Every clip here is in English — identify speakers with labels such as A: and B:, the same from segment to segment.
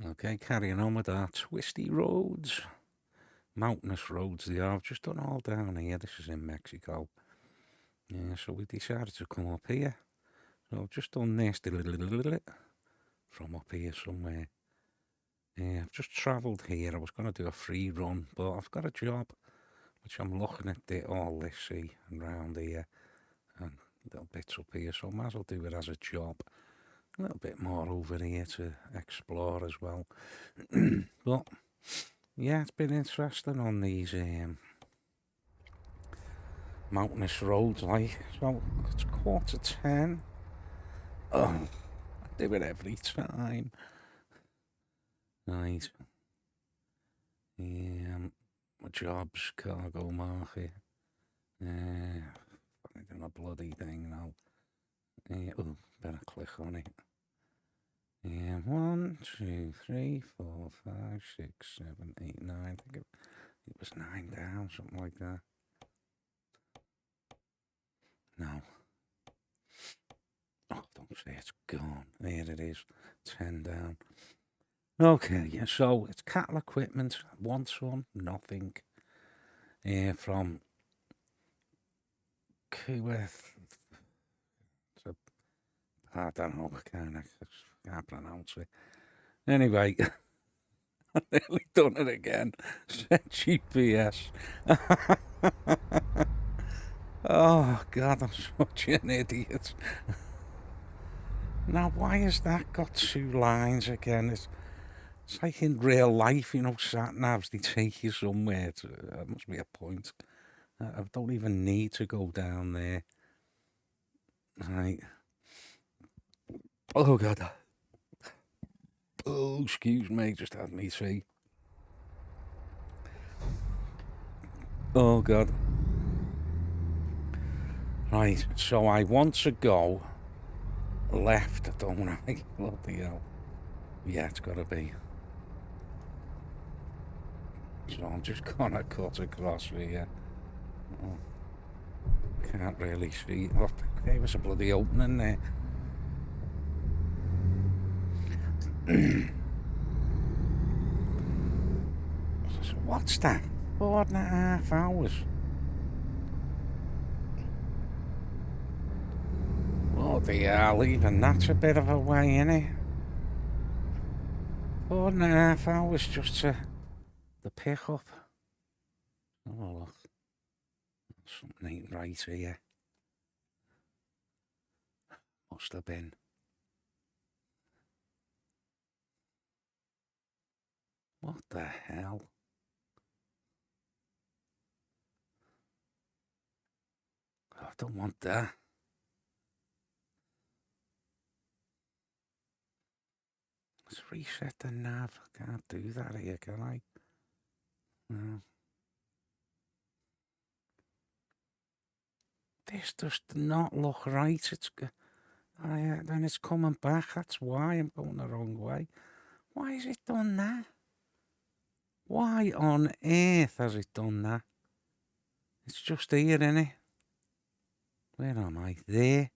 A: Okay, carrying on with our twisty roads, mountainous roads they are. I've just done all down here. This is in Mexico. Yeah, so we decided to come up here. So I've just done this from up here somewhere. Yeah, I've just travelled here. I was going to do a free run, but I've got a job, which I'm looking at all this sea around here and little bits up here. So I might as well do it as a job. A little bit more over here to explore as well. But yeah, it's been interesting on these mountainous roads, like. So it's 10:15. Oh, I do it every time. Right. Yeah, my job's cargo market. Yeah, I done a bloody thing now. Yeah, oh, better click on it. Yeah, 1, 2, 3, 4, 5, 6, 7, 8, 9. I think it was 9 down, something like that. No. Oh, don't say it's gone. There it is. 10 down. Okay, yeah, so it's cattle equipment. Want some? Nothing. From Cuauhtémoc. I don't know. Can't pronounce it. Anyway, I nearly done it again. Set GPS. Oh, God, I'm such an idiot. Now, why has that got 2 lines again? It's like in real life, sat navs, they take you somewhere. There must be a point. I don't even need to go down there. Right. Oh, God. Oh, excuse me, just had me see. Oh, God. Right, so I want to go left, don't I? Bloody hell. Yeah, it's got to be. So I'm just going to cut across here. Oh, can't really see. Oh, there was a bloody opening there. So what's that? 4.5 hours. Oh dear, even that's a bit of a way, innit? 4.5 hours just to the pickup. Oh look, something ain't right here. Must have been. What the hell? I don't want that. Let's reset the nav. I can't do that here, can I? No. This does not look right. Then it's coming back. That's why I'm going the wrong way. Why has it done that? Why on earth has it done that? It's just here, innit? Where am I? There.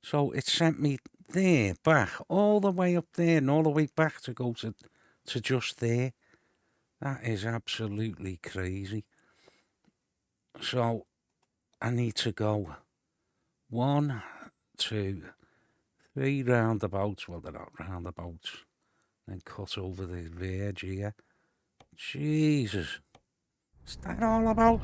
A: So it sent me there, back, all the way up there and all the way back to go to just there. That is absolutely crazy. So I need to go 1, 2, 3 roundabouts. Well, they're not roundabouts. Then cut over the verge here. Jesus. What's that all about?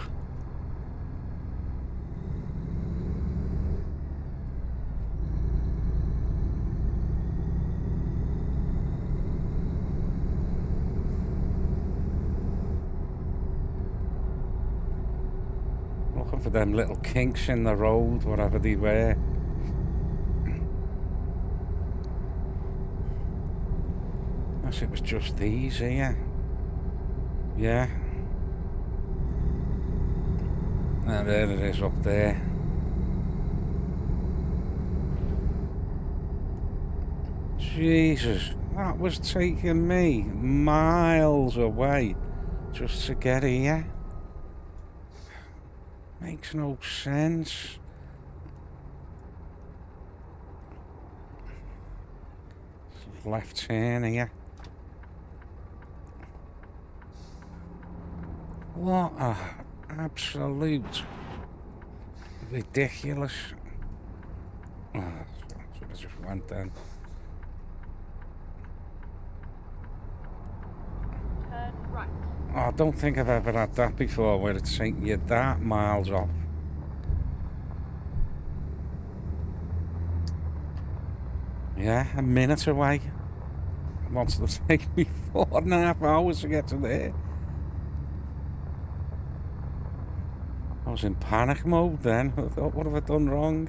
A: Looking for them little kinks in the road, whatever they were. Unless it was just these here. Yeah. And there it is up there. Jesus, that was taking me miles away just to get here. Makes no sense. Left turn here. What a absolute ridiculous. Oh, should have just went then.
B: Turn right.
A: Oh, I don't think I've ever had that before where it's taking you that miles off. Yeah, a minute away. It wants to take me 4.5 hours to get to there. I was in panic mode then. I thought, what have I done wrong?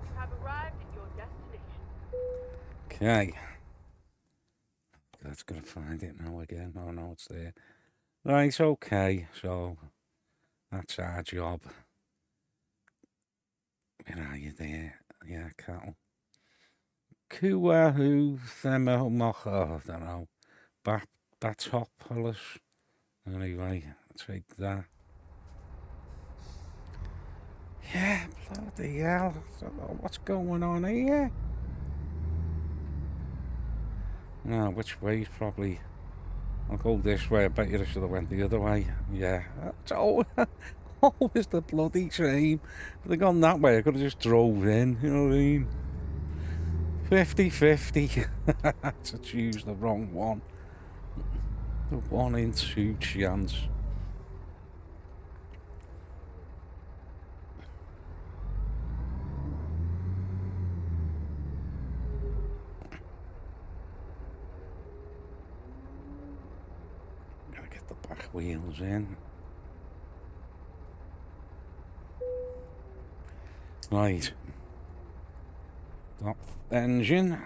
B: You have arrived at your destination.
A: Okay. That's gonna find it now again. Oh no, it's there. Right, okay. So that's our job. Where are you there? Yeah, cattle. Cuauhtémoc, I don't know. Batopilas. Anyway, take that. Yeah, bloody hell. I don't know what's going on here. No, which way? Probably. I'll go this way. I bet you I should have went the other way. Yeah. It's always the bloody same. If they'd gone that way, I could have just drove in. You know what I mean? 50-50. To choose the wrong one. The 1 in 2 chance. Gotta get the back wheels in. Right. Stop engine.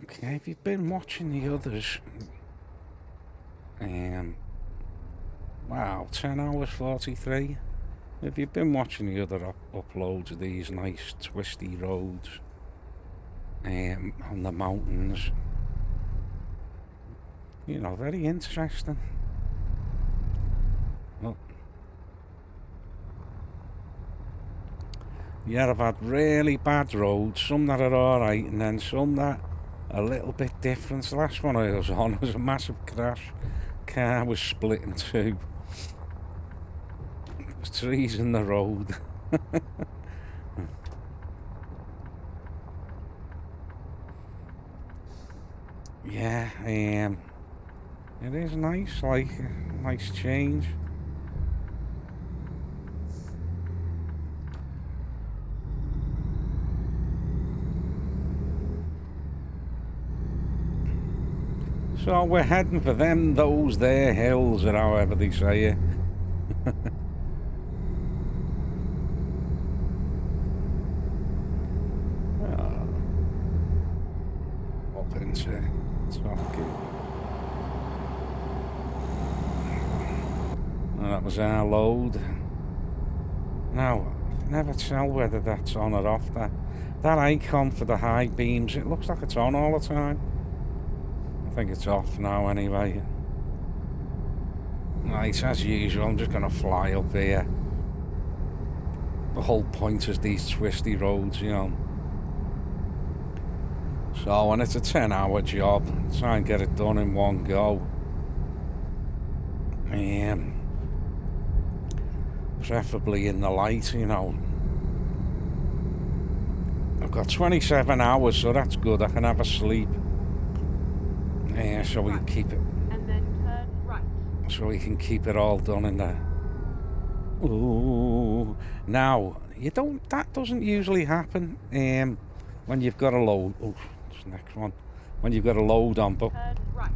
A: Okay, if you've been watching the others, wow, 10 hours 43. If you've been watching the other uploads of these nice twisty roads on the mountains, you know, very interesting. Well, yeah, I've had really bad roads, some that are alright, and then some that are a little bit different. The last one I was on was a massive crash. Car was split in two. There's trees in the road. Yeah, it is nice, like nice change. So we're heading for those there hills, or however they say it. Up into Turkey. That was our load. Now, I can never tell whether that's on or off. That icon for the high beams, it looks like it's on all the time. I think it's off now anyway. Right, as usual, I'm just going to fly up here. The whole point is these twisty roads, you know. So when it's a 10-hour job, try and get it done in one go. Preferably in the light, you know. I've got 27 hours, so that's good. I can have a sleep. Yeah, so we can keep it.
B: And then turn right.
A: So we can keep it all done in there. Ooh. Now, that doesn't usually happen when you've got a load. Oh, this next one. When you've got a load on, but
B: turn right.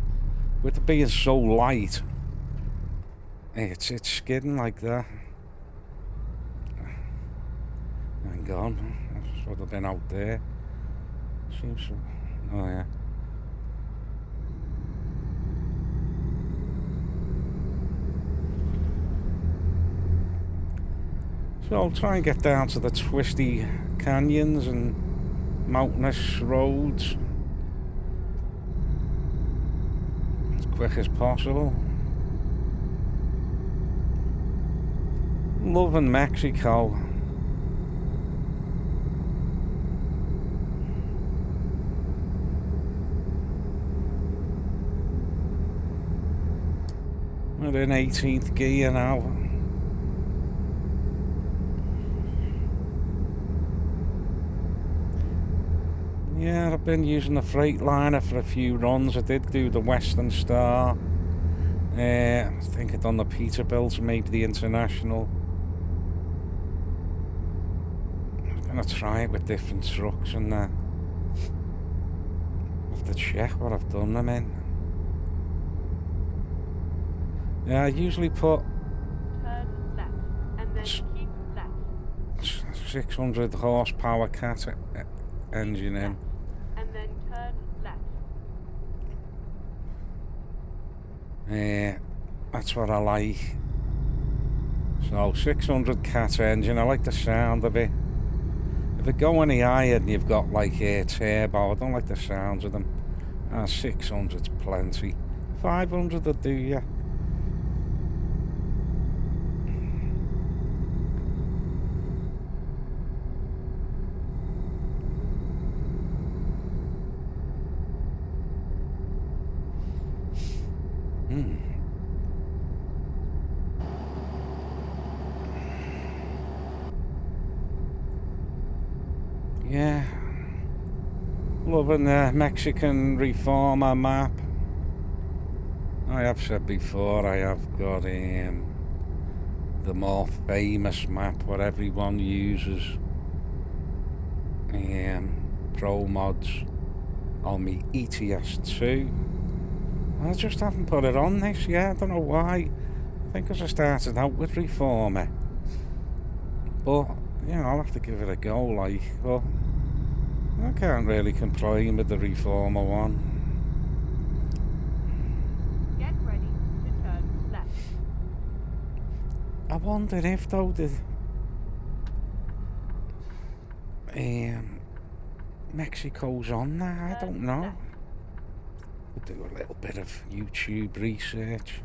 A: with it being so light, it's skidding like that. Hang on. I should have been out there. Seems so. Oh, yeah. So I'll try and get down to the twisty canyons and mountainous roads as quick as possible. Loving Mexico. We're in 18th gear now. Yeah, I've been using the Freightliner for a few runs. I did do the Western Star. I think I've done the Peterbilt, maybe the International. I'm gonna try it with different trucks and I have to check what I've done them in. Yeah, I usually put
B: Turn left, and then keep left.
A: 600 horsepower cat engine in.
B: Left, and then turn left.
A: That's what I like. So 600 cat engine, I like the sound of it. If it go any higher and you've got like a turbo, I don't like the sounds of them. 600's plenty. 500 will do ya. Yeah, loving the Mexican Reformer map. I have said before, I have got the more famous map what everyone uses. Pro mods on me ETS2. I just haven't put it on this yet. I don't know why. I think because I started out with Reformer, but I'll have to give it a go. Like, but I can't really complain with the Reformer one.
B: Get ready to turn left.
A: I wonder if though the Mexico's on there. I don't know. We'll do a little bit of YouTube research.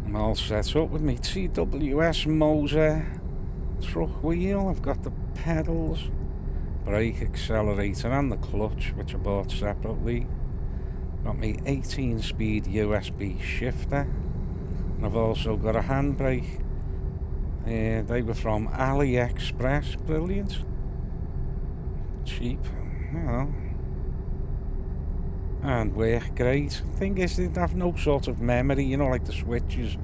A: I'm all set up with my TWS Moser truck wheel. I've got the pedals, brake, accelerator and the clutch, which I bought separately. Got my 18-speed USB shifter, and I've also got a handbrake. They were from AliExpress. Brilliant, cheap, and work great. Thing is, they have no sort of memory, like the switches.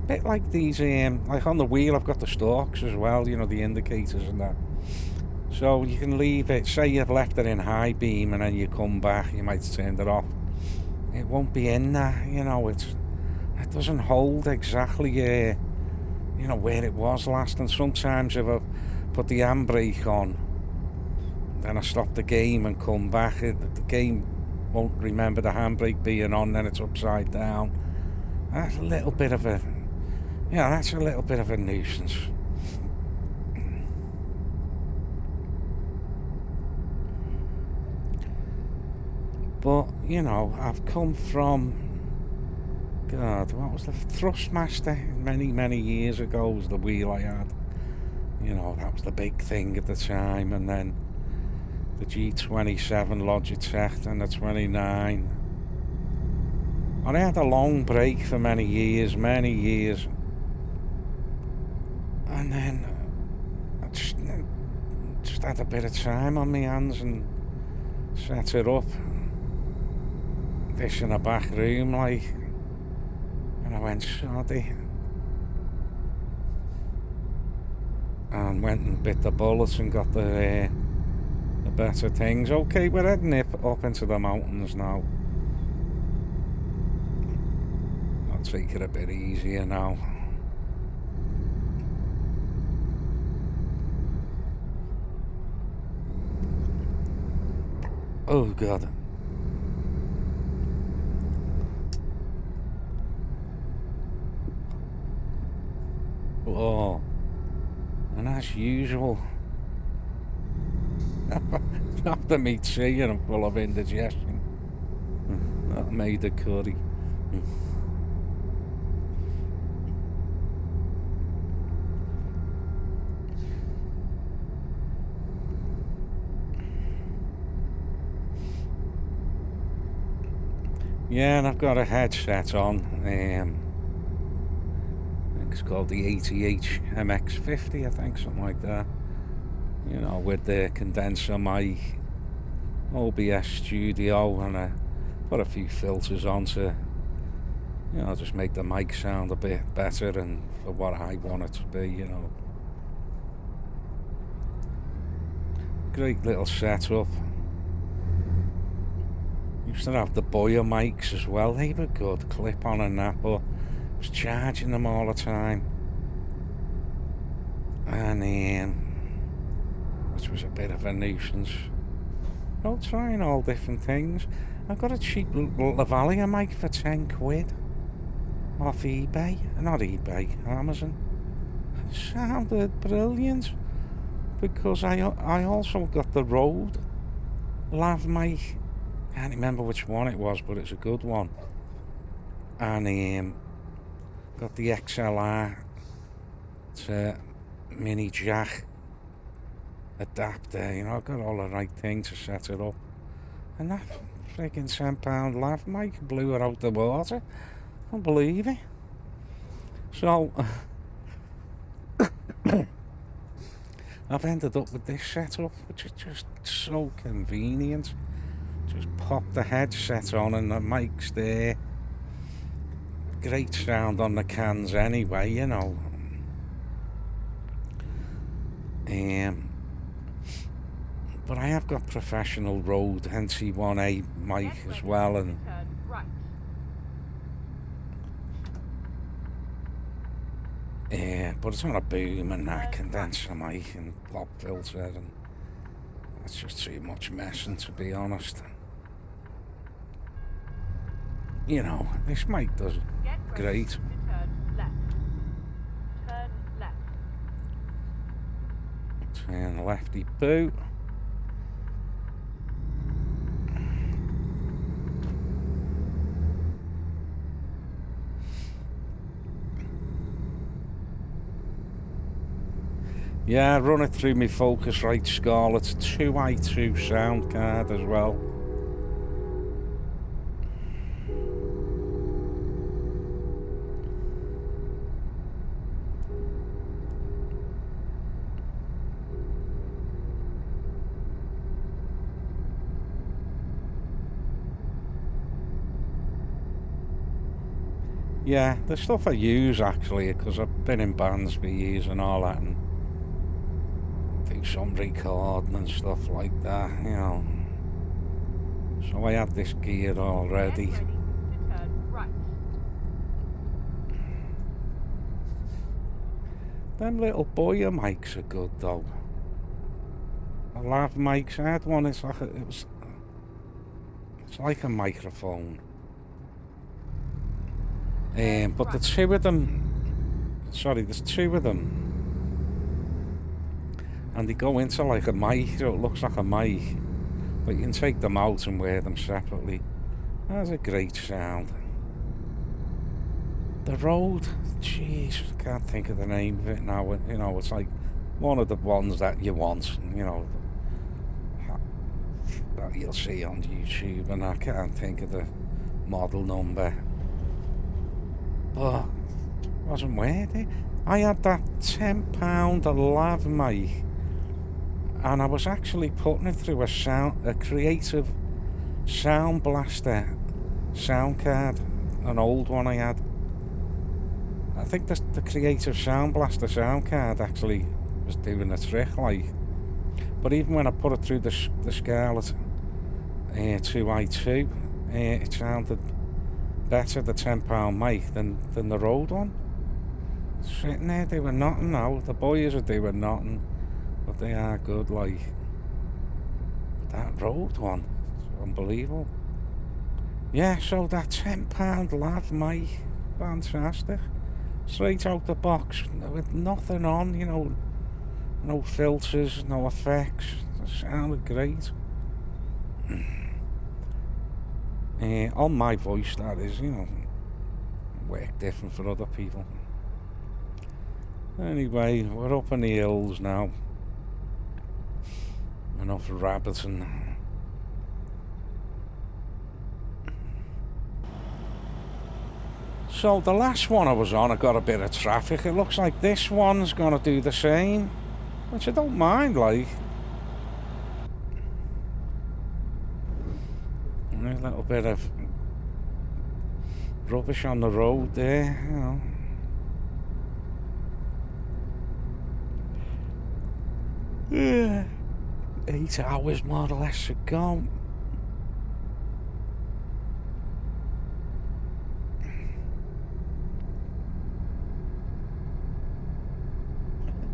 A: Bit like these, like on the wheel I've got the stalks as well, the indicators and that. So you can leave it, say you've left it in high beam and then you come back, you might turn it off. It won't be in there, it doesn't hold exactly, where it was last. And sometimes if I put the handbrake on, then I stop the game and come back, the game won't remember the handbrake being on, then it's upside down. That's a little bit of a, that's a little bit of a nuisance. But, I've come from, God, what was the Thrustmaster? Many years ago was the wheel I had. That was the big thing at the time. And then the G27 Logitech and the 29. And I had a long break for many years. And then I just had a bit of time on my hands and set it up. This in a back room, like, and I went shoddy and went and bit the bullets and got the better things. Okay, we're heading up into the mountains now. I'll take it a bit easier now. Oh God. Oh, and as usual, after me tea and I'm full of indigestion. That made the curry. Yeah, and I've got a headset on. I think it's called the ATH MX50, I think, something like that. You know, with the condenser mic, OBS Studio, and I put a few filters on to, you know, just make the mic sound a bit better and for what I want it to be, you know. Great little setup. Used to have the Boya mics as well. They were good, clip on and that, but I was charging them all the time. And which was a bit of a nuisance. Well, trying all different things. I got a cheap lavalier mic for 10 quid off eBay. Not eBay, Amazon. It sounded brilliant because I also got the Rode lav mic. Can't remember which one it was, but it's a good one. And got the XLR to mini jack adapter, you know, I've got all the right things to set it up. And that freaking £10 lav mic blew it out the water. I can't believe it. So I've ended up with this setup, which is just so convenient. Just pop the headset on and the mic's there. Great sound on the cans anyway, you know. But I have got professional Rode NT1A mic as well, and
B: Turn right.
A: but it's on a boom and that condenser mic and pop filter, and that's just too much messing, to be honest. You know, this mic does
B: Get ready
A: great.
B: to turn left. Turn left.
A: Turn lefty boot. Yeah, run it through my Focusrite Scarlett 2i2 sound card as well. Yeah, the stuff I use actually, because I've been in bands for years and all that, and do some recording and stuff like that, you know. So I have this gear already.
B: Get ready to turn right.
A: Them little Boya mics are good though. I lav mics. I had one. It's like a microphone. But the two of them. Sorry, there's two of them. And they go into like a mic, so it looks like a mic. But you can take them out and wear them separately. That's a great sound. The Rode, jeez, I can't think of the name of it now. You know, it's like one of the ones that you want, you know, that you'll see on YouTube, and I can't think of the model number. But it wasn't worth it. I had that £10 lav mic, and I was actually putting it through a Creative Sound Blaster sound card, an old one I had. I think the Creative Sound Blaster sound card actually was doing the trick, like. But even when I put it through the Scarlett 2i2, it sounded better, the £10 mic, than the Rode one. Sitting there doing nothing now. The boys are doing nothing, but they are good, like. That Rode one, it's unbelievable. Yeah, so that £10 lav mic, fantastic. Straight out the box with nothing on, you know, no filters, no effects. It sounded great. On my voice, that is, you know, work different for other people. Anyway, we're up in the hills now. Enough rabbiting. So the last one I was on, I got a bit of traffic. It looks like this one's gonna do the same, which I don't mind, like. And there's a little bit of rubbish on the road there, you know. Yeah. 8 hours more or less to go.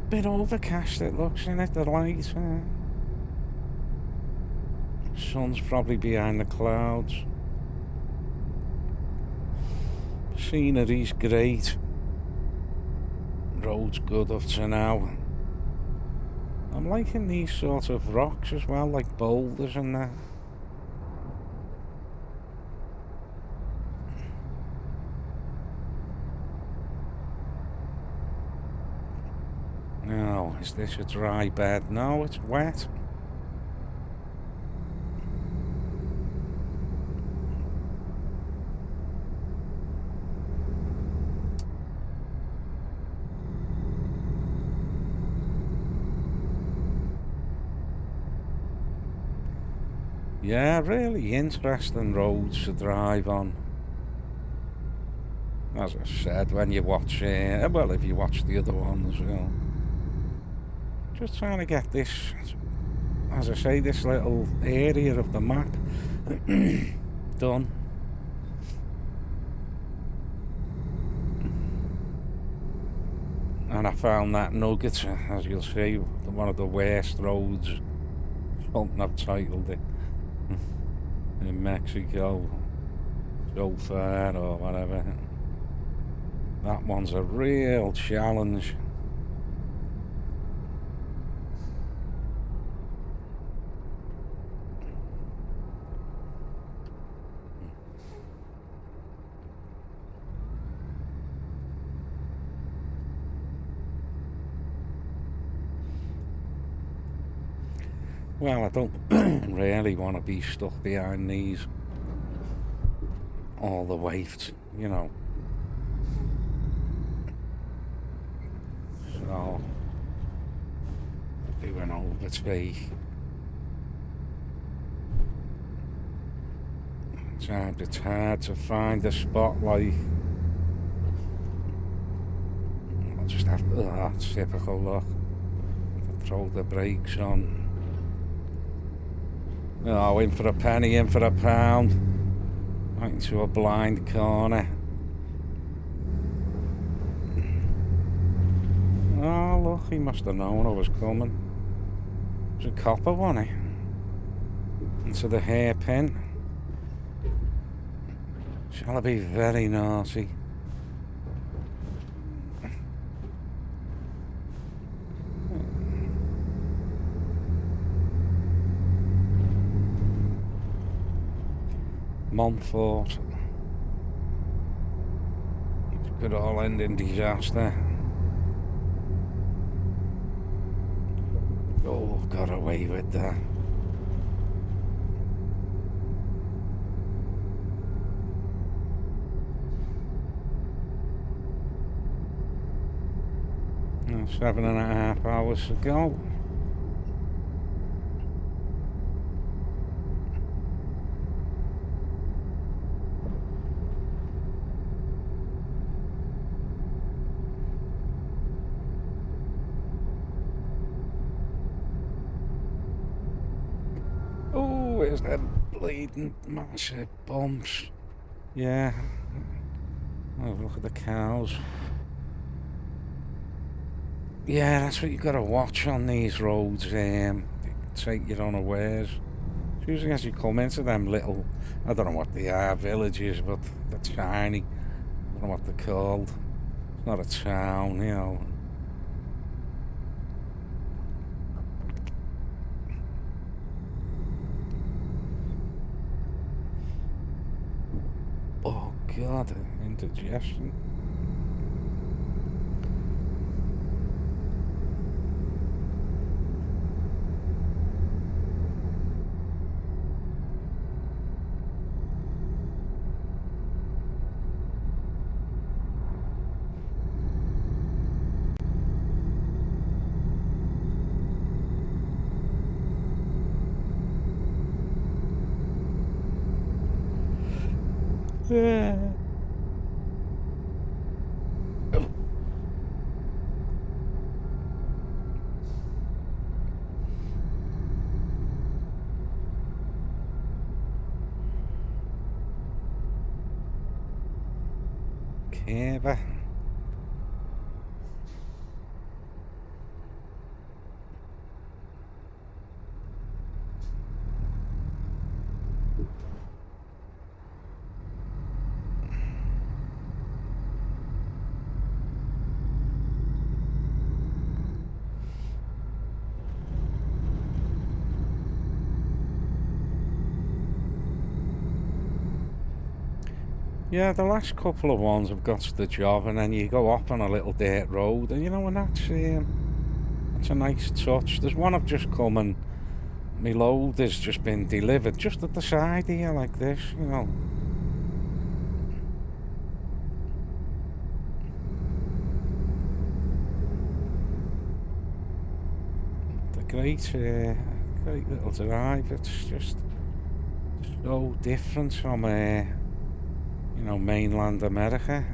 A: Bit overcast it looks in it, the light. Sun's probably behind the clouds. Scenery's great. Road's good up to now. I'm liking these sort of rocks as well, like boulders and that. No, is this a dry bed? No, it's wet. Yeah, really interesting roads to drive on. As I said, when you watch, well, if you watch the other ones, you know. Just trying to get this, as I say, this little area of the map done. And I found that nugget, as you'll see, one of the worst roads, something I've titled it, in Mexico, so far or whatever. That one's a real challenge. Well, I don't really want to be stuck behind these all the way, you know. So, doing overtake. It's hard to find a spotlight. I'll just have to, that's typical, look. Throw the brakes on. Oh, in for a penny, in for a pound. Right into a blind corner. Oh, look, he must have known I was coming. It was a copper, wasn't it? Into the hairpin. Shall I be very naughty? Montfort. It could all end in disaster. Oh, got away with that. Oh, 7.5 hours to go. Where's them bleeding massive bumps? Yeah. Oh, look at the cows. Yeah, that's what you gotta watch on these roads. Take you unawares. It's usually as you come into them little, I don't know what they are, villages, but they're tiny. I don't know what they're called. It's not a town, you know. Oh God, indigestion. Yeah. Carver. Yeah, the last couple of ones have got the job, and then you go up on a little dirt road, and and that's a nice touch. There's one I've just come and my load has just been delivered just at the side here like this. The great little drive. It's just so different from mainland America.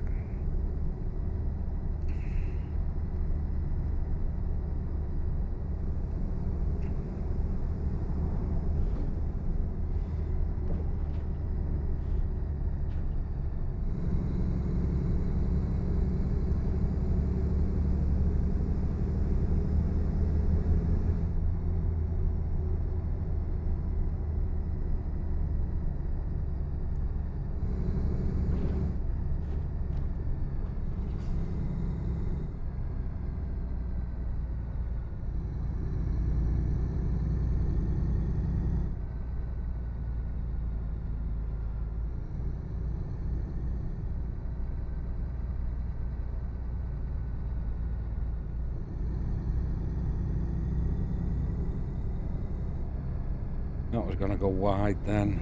A: That was going to go wide then.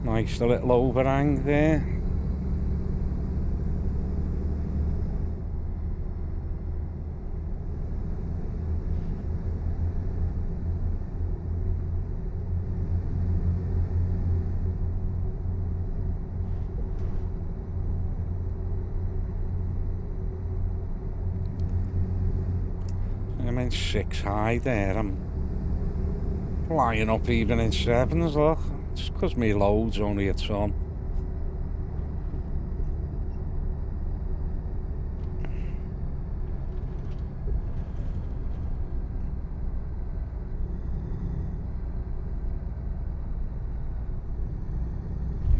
A: Nice little overhang there. I'm in 6 high there. I'm flying up even in 7s, look. It's because my load's only a ton.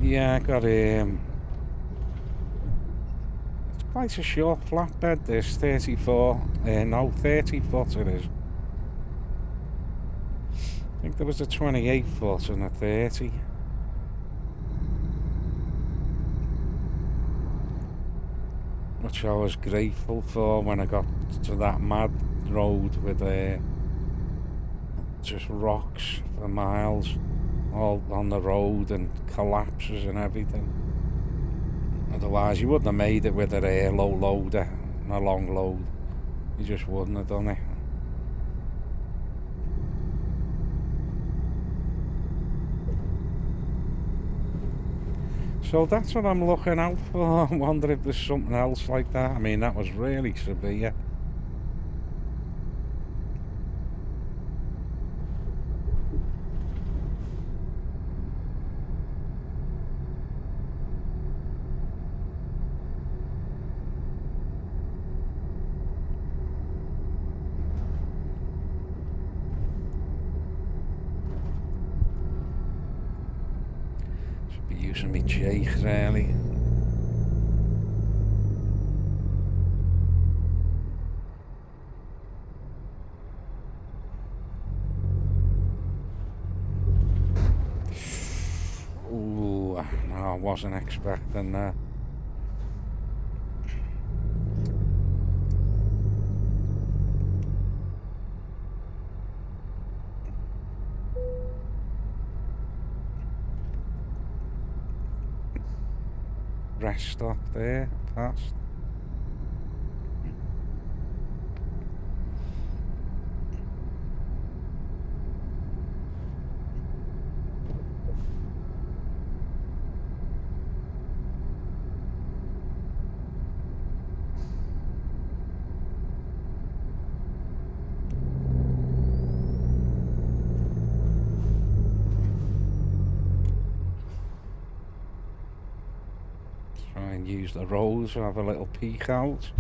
A: Yeah, I got it's quite a short flatbed, this 30 foot it is. I think there was a 28 foot and a 30. Which I was grateful for when I got to that mad road with just rocks for miles all on the road and collapses and everything. Otherwise you wouldn't have made it with a low loader and a long load. You just wouldn't have done it. So that's what I'm looking out for. I wonder if there's something else like that. I mean, that was really severe. Should be using my jake really. Ooh, no, I wasn't expecting that. Rest stop there, past. can use the roads to have a little peek out.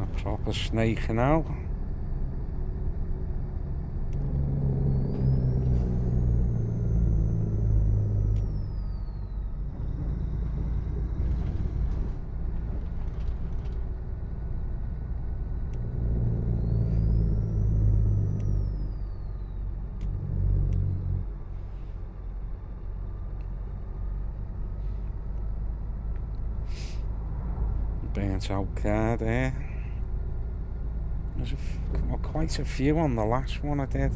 A: A proper snake now. Burnt out car there. There's quite a few on the last one I did.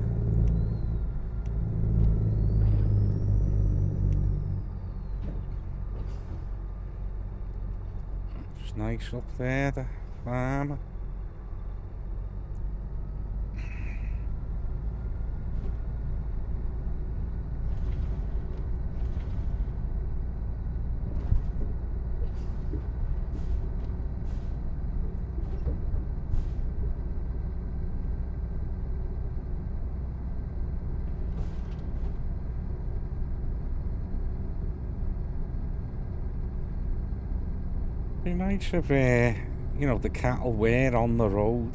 A: Snakes up there, the farmer. Be nice if, you know, the cattle were on the road.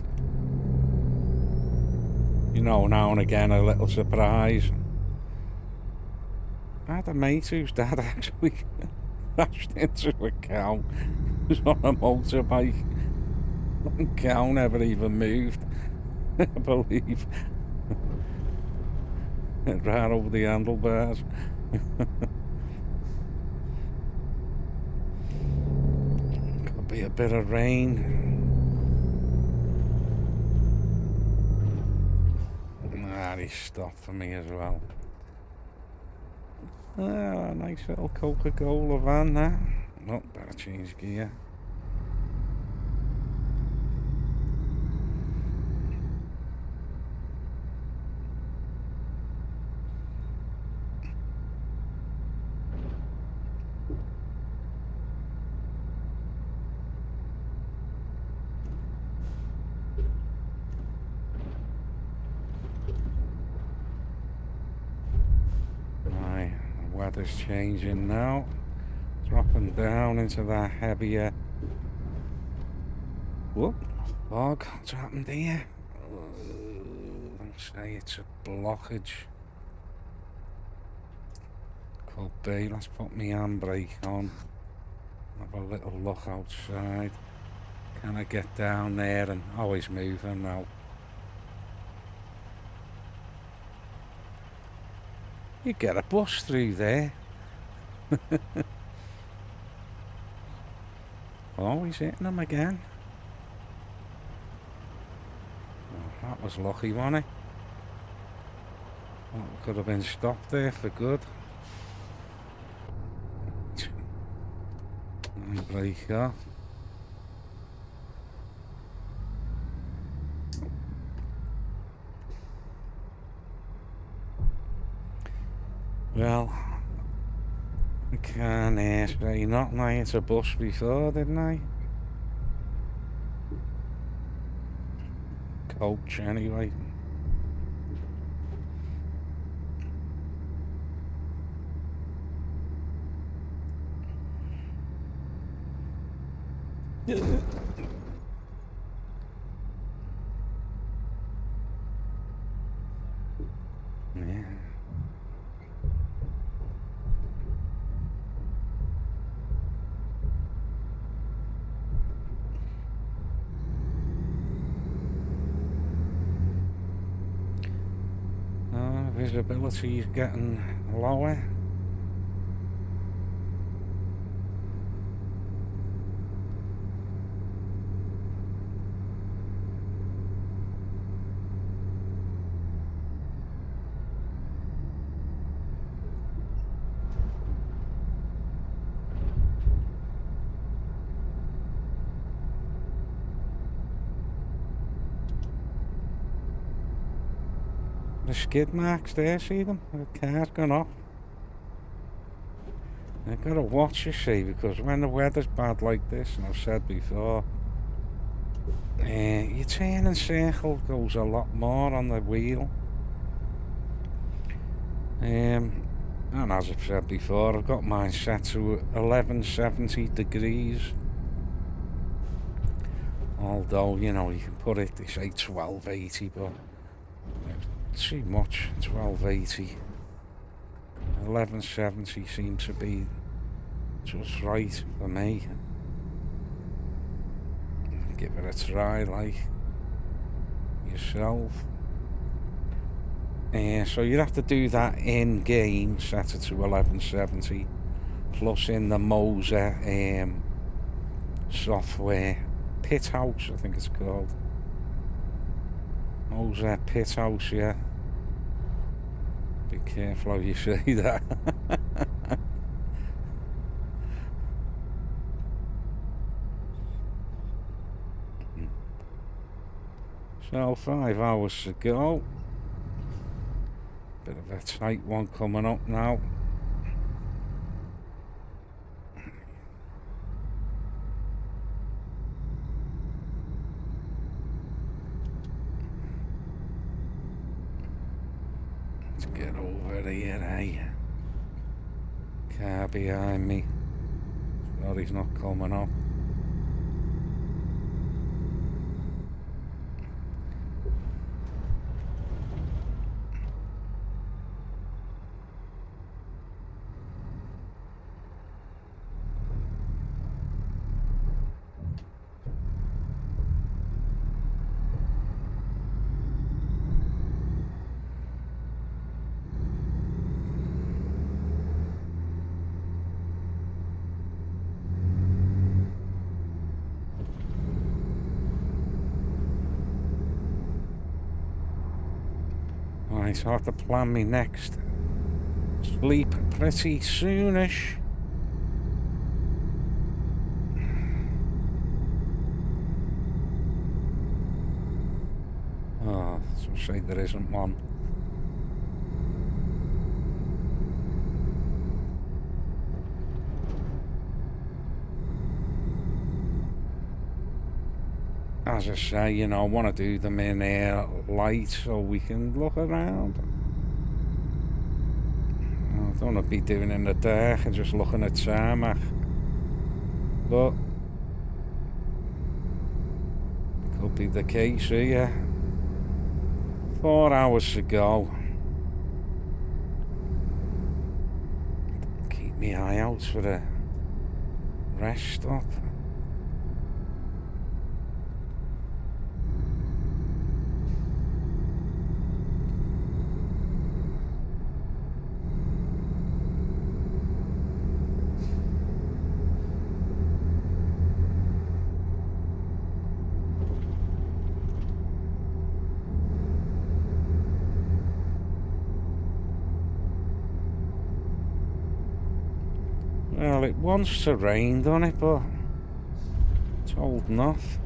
A: You know, now and again a little surprise. I had a mate whose dad actually crashed into a cow. He was on a motorbike. The cow never even moved, I believe. It ran over the handlebars. Could be a bit of rain. Ah, he stopped for me as well. Ah, a nice little Coca-Cola van there. Oh, better change gear. Weather's changing now, dropping down into that heavier. Whoop, fog. What's happened here? Let's say it's a blockage. Could be. Let's put my handbrake on. Have a little look outside. Can I get down there? And always moving now. You get a bus through there. Oh, he's hitting them again. Oh, that was lucky, wasn't it? Well, could have been stopped there for good. Brake off. Well, I can't say nothing. I hit a bus before, didn't I? Coach, anyway. Yeah. Visibility is getting lower. The skid marks there, see them? The car's gone off. I've got to watch, you see, because when the weather's bad like this, and I've said before, your turning circle goes a lot more on the wheel. And as I've said before, I've got mine set to 1170 degrees. Although, you know, you can put it, they say 1280, but it's too much, 1280. 1170 seems to be just right for me. Give it a try, like, yourself. So you'd have to do that in game, set it to 1170, plus in the Moser software pit house, I think it's called. Moser pit house, yeah. Be careful how you say that. So 5 hours to go. Bit of a tight one coming up now. Let's get over here, eh? Car behind me. Well, he's not coming up. Right, so I have to plan me next sleep pretty soonish. Oh, some say there isn't one. As I say, you know, I want to do them in light so we can look around. I don't want to be doing it in the dark and just looking at tarmac. But it could be the case here. 4 hours to go. Keep my eye out for a rest stop. Well, it wants to rain, doesn't it? But it's holding off.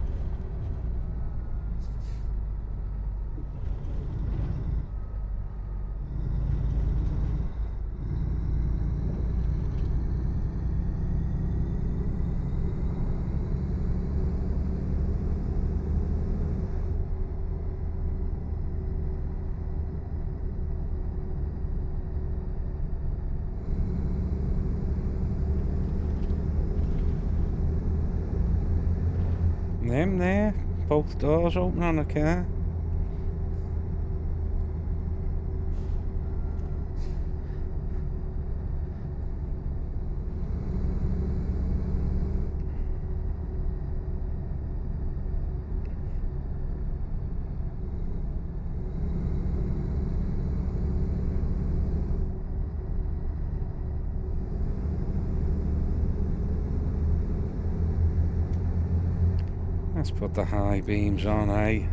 A: Them there, both doors open on the car. Let's put the high beams on, eh?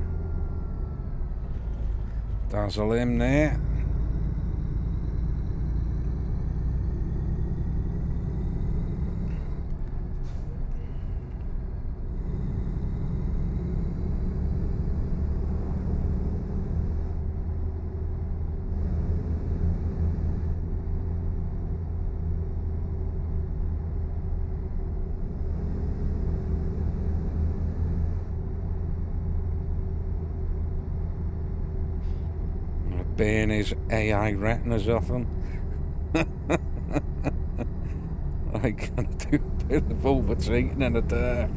A: Dazzle him there. burn his AI retinas off him. I gotta do a bit of overtaking in the dark.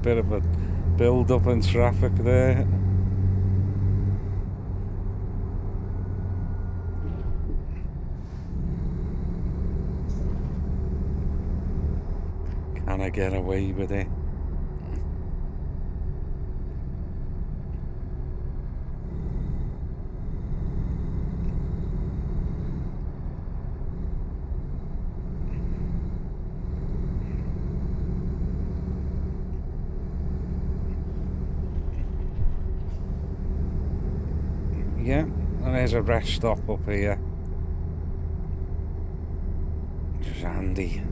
A: Bit of a build up in traffic there. Can I get away with it? Yeah, and there's a rest stop up here. Which is handy.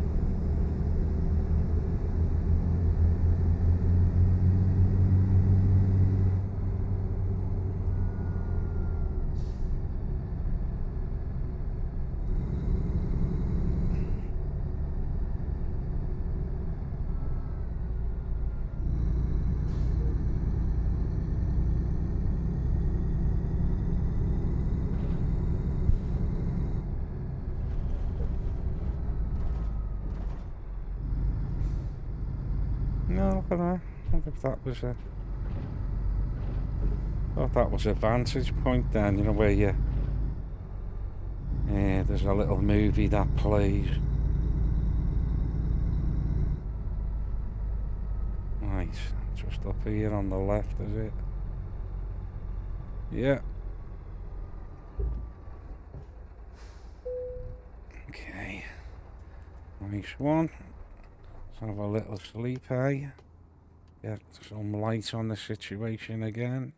A: No, look at that. I think that was a... thought that was a vantage point then, you know, where you... yeah, there's a little movie that plays. Nice. Just up here on the left, is it? Yeah. Okay. Nice one. Let's have a little sleep, eh? Get some light on the situation again.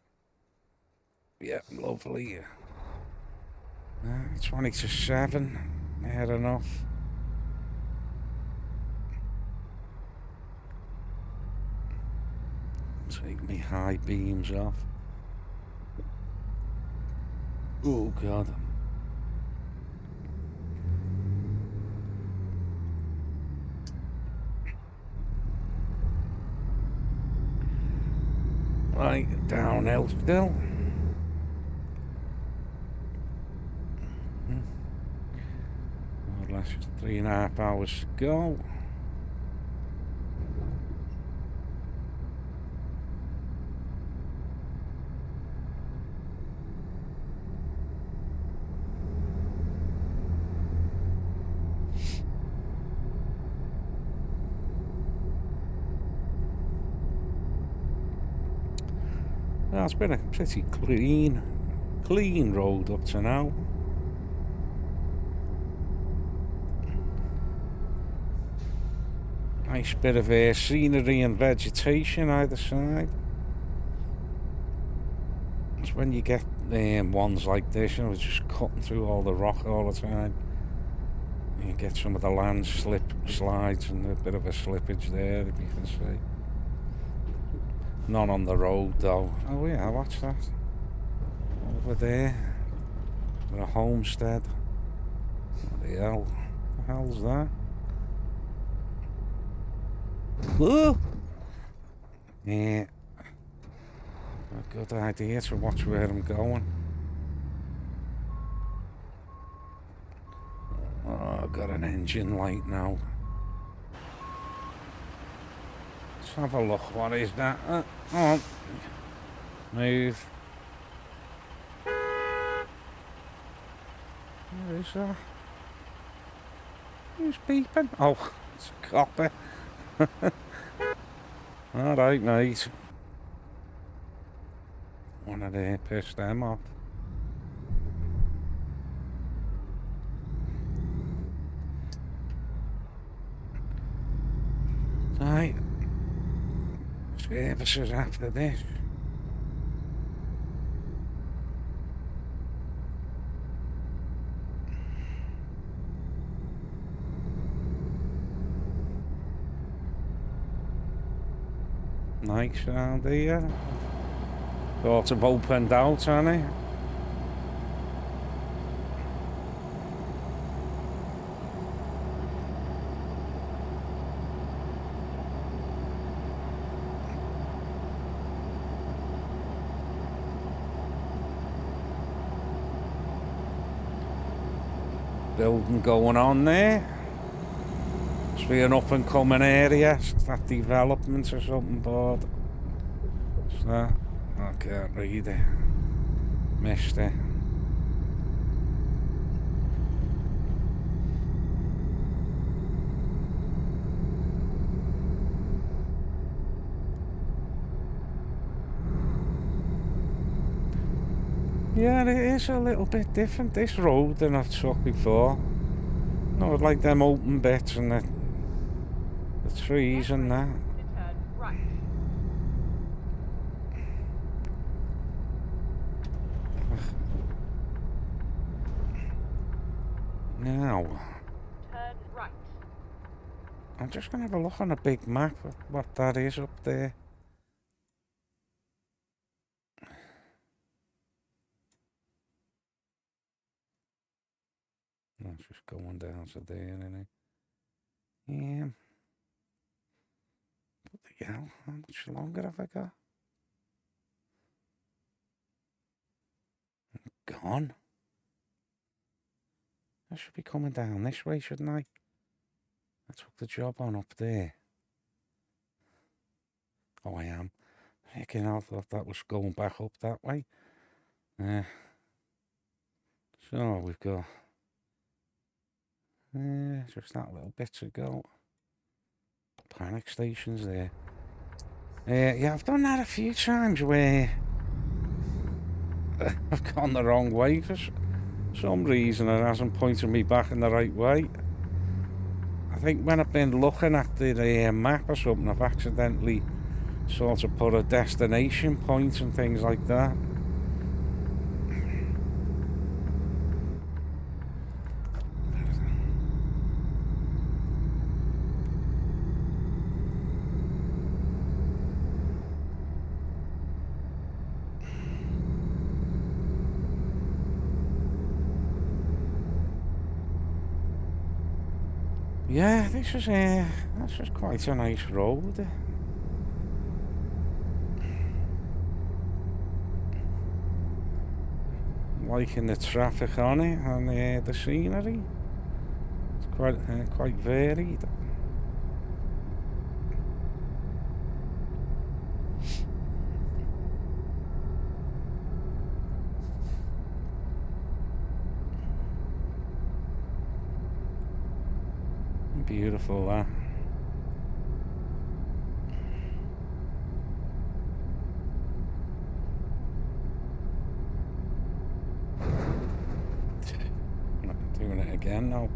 A: Yeah, lovely. 20 to 7. Had enough. Take me high beams off. Oh God. Right, downhill still. Well, that's 3.5 hours to go. Well, it's been a pretty clean road up to now. Nice bit of scenery and vegetation either side. It's when you get ones like this, you know, just cutting through all the rock all the time. You get some of the land slides and a bit of a slippage there, if you can see. None on the road though. Oh yeah, watch that. Over there. A homestead. What the hell? What the hell's that? Whoa! Yeah. A good idea to watch where I'm going. Oh, I've got an engine light now. Let's have a look. What is that? Oh, move. What is that? Who's beeping? Oh, it's a copper. Alright, mate. One of them pissed them off. Right. Services after this. Nice round here. Sort of opened out, hasn't it? building going on there. Must be an up and coming area. Is that development or something, but is that? I can't read it. Missed it. Yeah, it is a little bit different, this road, than I've took before. No, like them open bits and the trees and that.
B: To turn right.
A: Now,
B: Turn right.
A: I'm just going to have a look on a big map at what that is up there. That's just going down to there, isn't it? Yeah. What the hell? How much longer have I got? Gone. I should be coming down this way, shouldn't I? I took the job on up there. Oh, I am. Again, I thought that was going back up that way. So we've got just that little bit to go. Panic stations there. Yeah, I've done that a few times where I've gone the wrong way for some reason and it hasn't pointed me back in the right way. I think when I've been looking at the map or something, I've accidentally sort of put a destination point and things like that. Yeah, this is quite a nice road. Liking the traffic on it and the scenery. It's quite varied. Beautiful, that. I'm not doing it again now.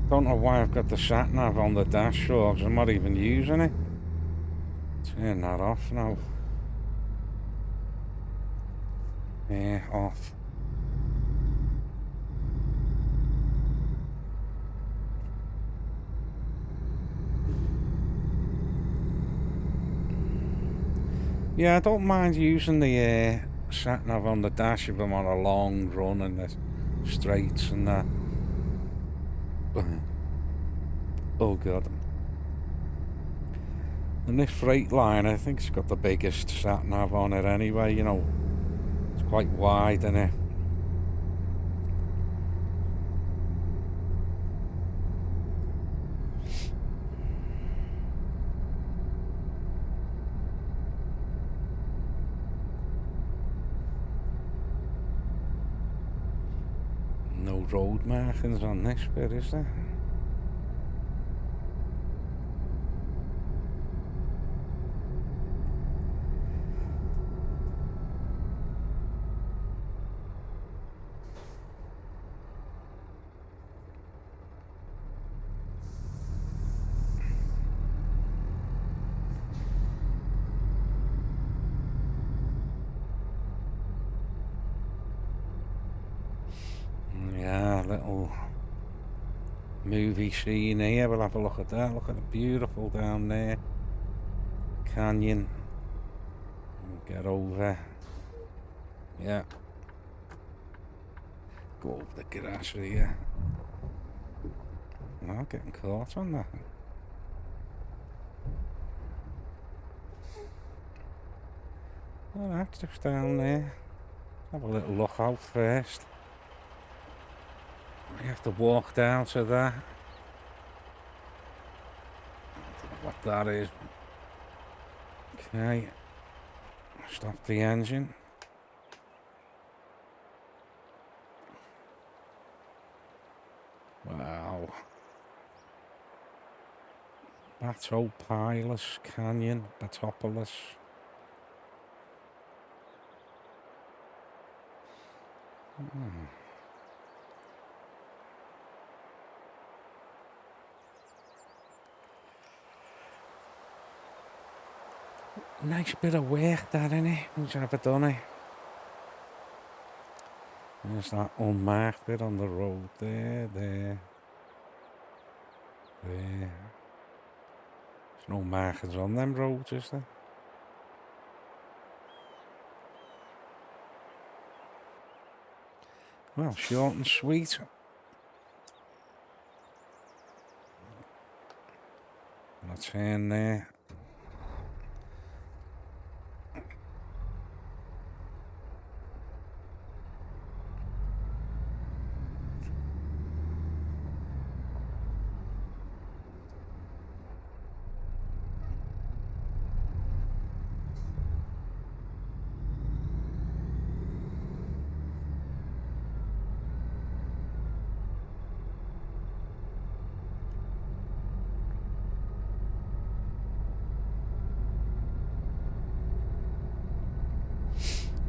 A: Don't know why I've got the sat nav on the dashboard because I'm not even using it. Turn that off now. Yeah, off. Yeah, I don't mind using the sat nav on the dash if I'm on a long run and the straights and that. Oh god. And this freight line, I think it's got the biggest sat nav on it anyway, you know. It's quite wide, isn't it? No road markings on this bit, is there? Yeah, little movie scene here. We'll have a look at that. Look at the beautiful down there. Canyon. Get over. Yeah. Go over the grass here. No, getting caught on that. Oh, that's just down there. Have a little look out first. You have to walk down to that. I don't know what that is. Okay. Stop the engine. Wow. Batopilas Canyon, Batopilas. Nice bit of work that, innit? Who's ever done it? There's that unmarked bit on the road there. There's no markings on them roads, is there? Well, short and sweet. Let's turn there.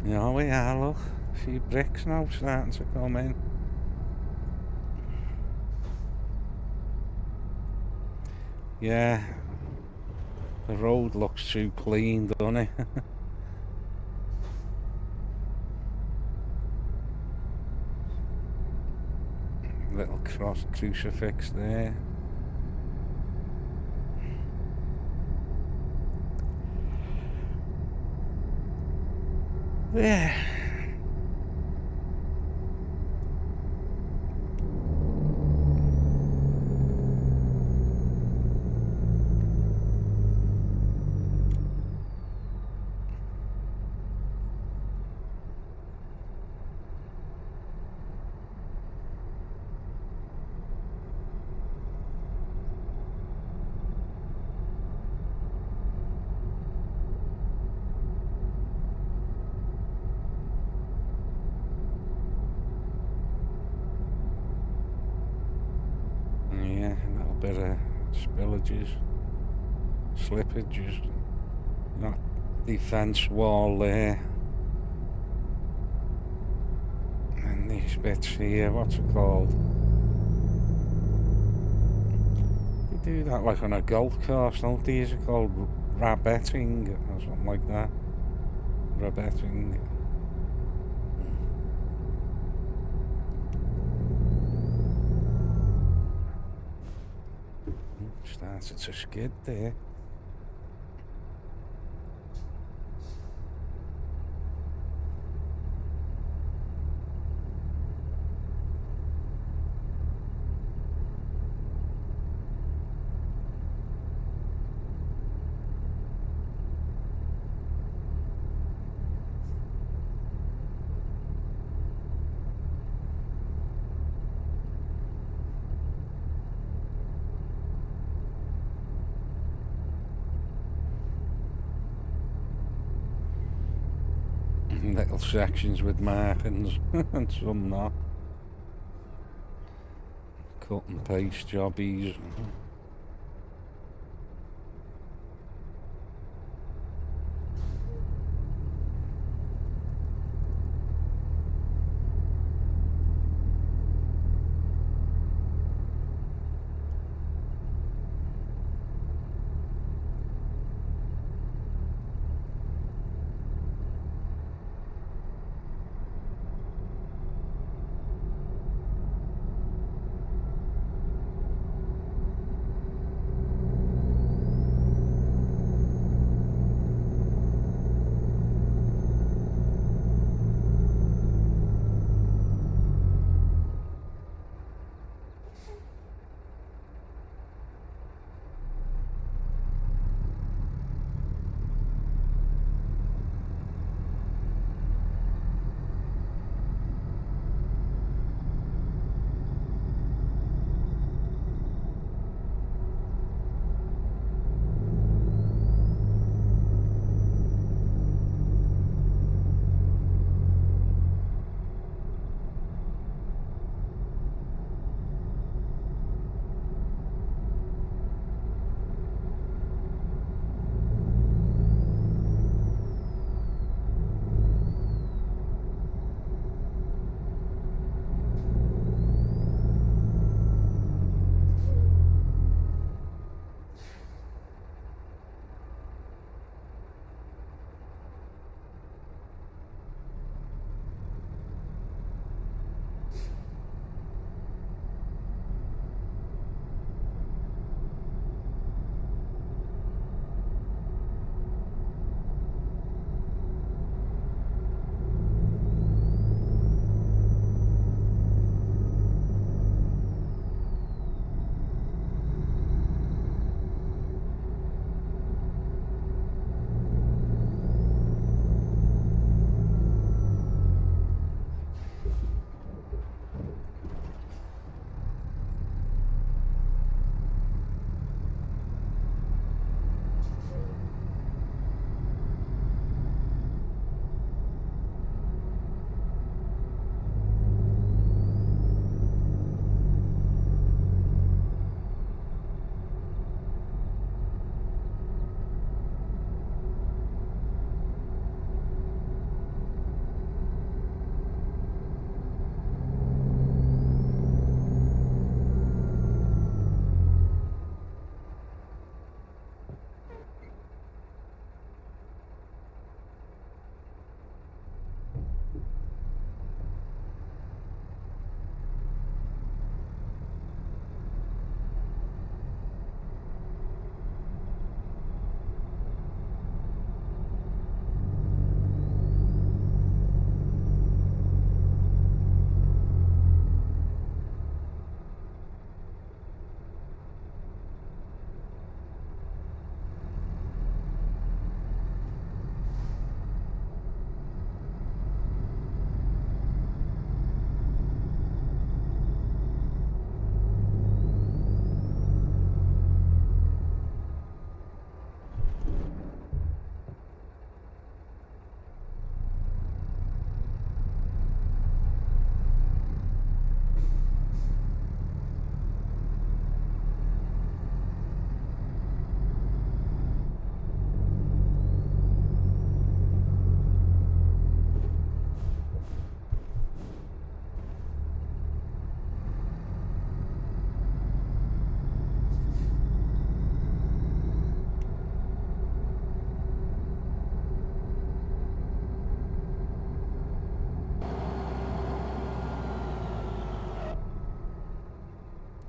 A: Yeah, we are, look. A few bricks now starting to come in. Yeah. The road looks too clean, doesn't it? Little cross crucifix there. Yeah. Yeah, a little bit of spillages, slippages. That defence wall there. And these bits here, what's it called? They do that like on a golf course, don't they? Is it called rabetting or something like that? Rabetting. Started to skid there. Little sections with markings and some not. Cut and paste jobbies.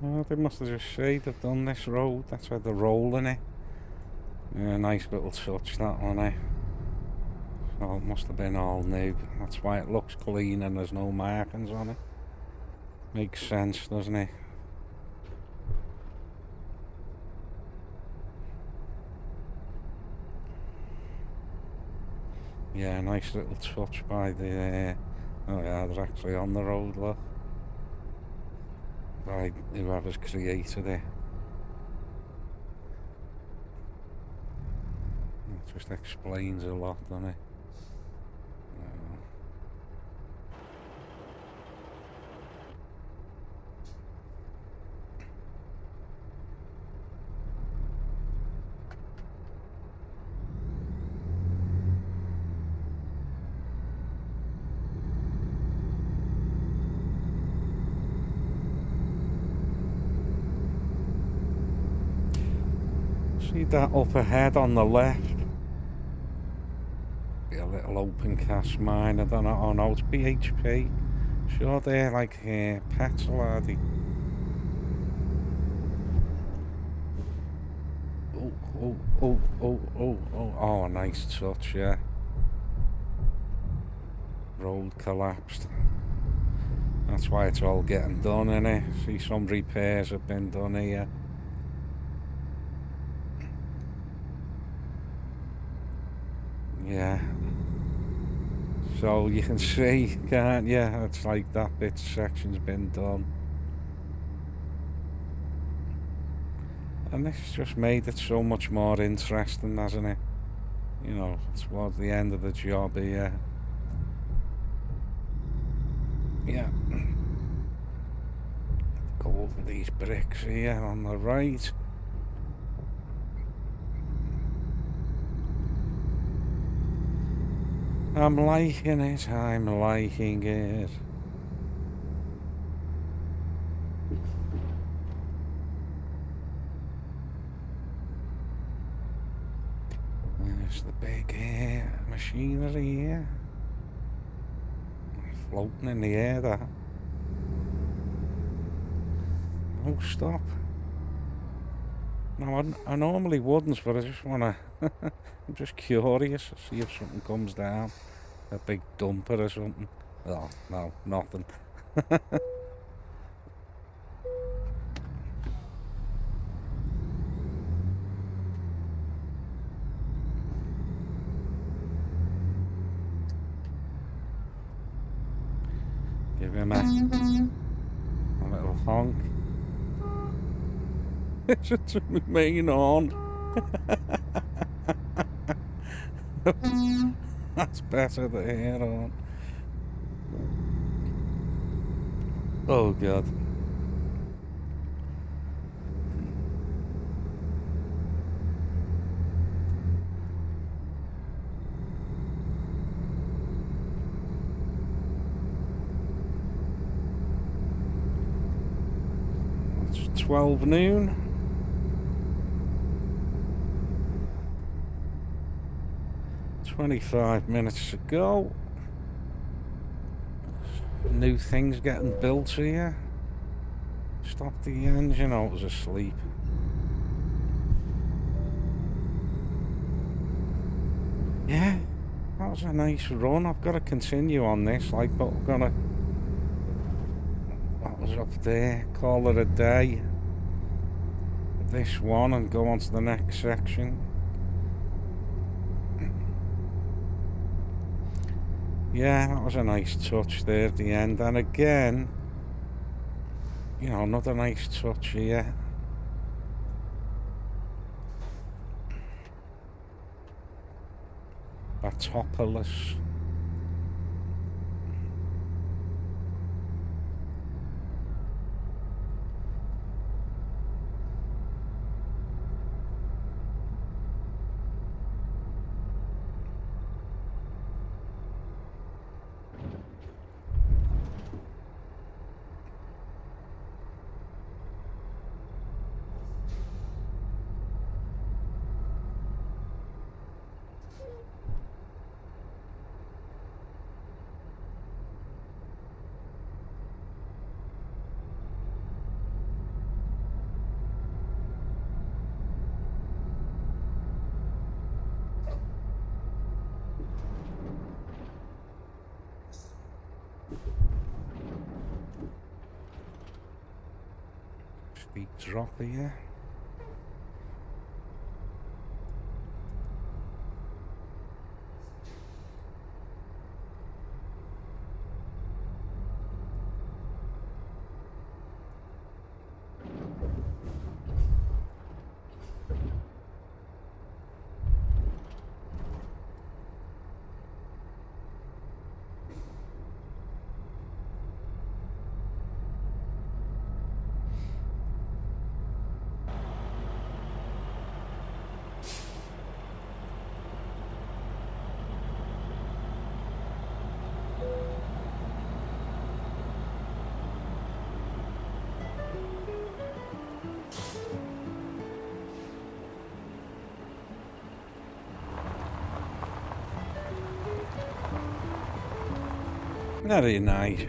A: Oh, they must have just said they've done this road. That's why they're rolling it. Yeah, nice little touch that on it. So it must have been all new. That's why it looks clean and there's no markings on it. Makes sense, doesn't it? Yeah, nice little touch by the... oh yeah, they're actually on the road, look. By whoever's created it. It just explains a lot, doesn't it? See that up ahead on the left? Be a little open cast mine. I don't know. Oh no, it's BHP. Sure, they're like petrol. Oh, nice touch, yeah. Road collapsed. That's why it's all getting done, innit? See, some repairs have been done here. Yeah. So you can see, can't you? It's like that bit section's been done. And this has just made it so much more interesting, hasn't it? You know, towards the end of the job here. Yeah. Go over these bricks here on the right. I'm liking it, I'm liking it. There's the big machinery here. Floating in the air, that. Oh, stop. No, I normally wouldn't, but I just wanna... I'm just curious to see if something comes down. A big dumper or something. Oh, no, nothing. Give him a little honk. It's to remain on. That's better than air on. Oh god. It's 12 noon. $25 minutes to go. New things getting built here. Stop the engine, I was asleep. Yeah, that was a nice run. I've got to continue on this, like, but we're gonna... That was up there. Call it a day. This one and go on to the next section. Yeah, that was a nice touch there at the end. And again, you know, another nice touch here. Batopilas. Steep drop here. Very nice.
B: You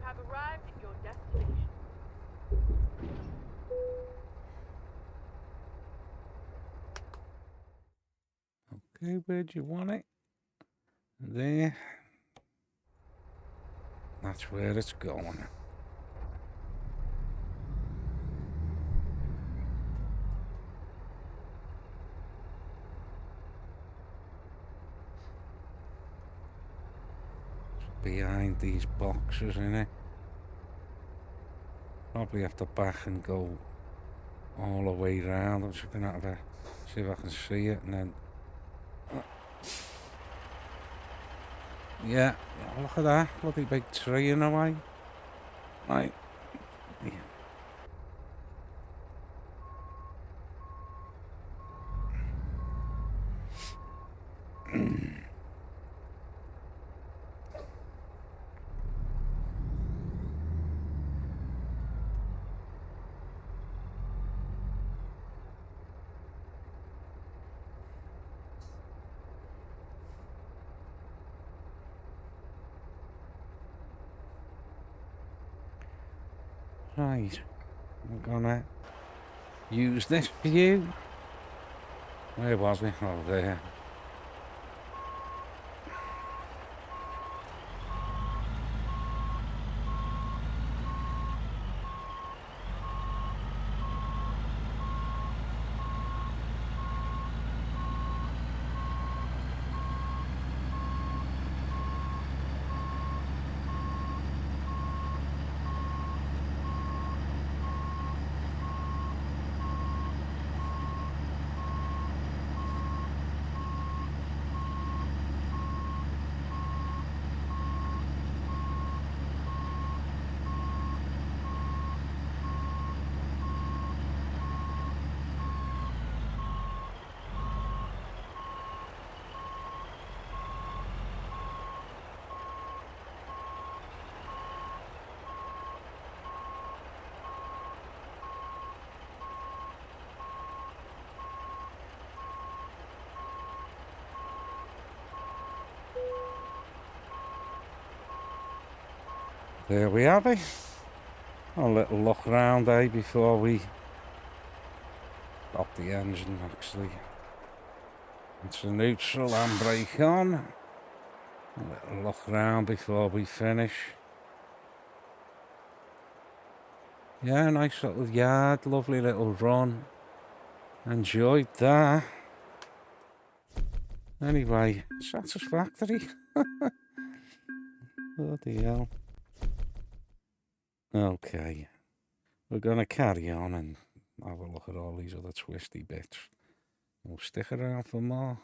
B: have arrived at your destination.
A: Okay, where do you want it? There. That's where it's going. Behind these boxes, innit? Probably have to back and go all the way round. I'm just gonna have to see if I can see it and then. Yeah, look at that. Bloody big tree in the way. Right. Yeah. Right. I'm gonna use this view. Where was we? Oh, there. There we have it. A little look round, before we stop the engine, actually. It's a neutral and brake on. A little look round before we finish. Yeah, nice little yard, lovely little run. Enjoyed that. Anyway, satisfactory. Bloody hell. Okay, we're gonna carry on and have a look at all these other twisty bits. We'll stick around for more.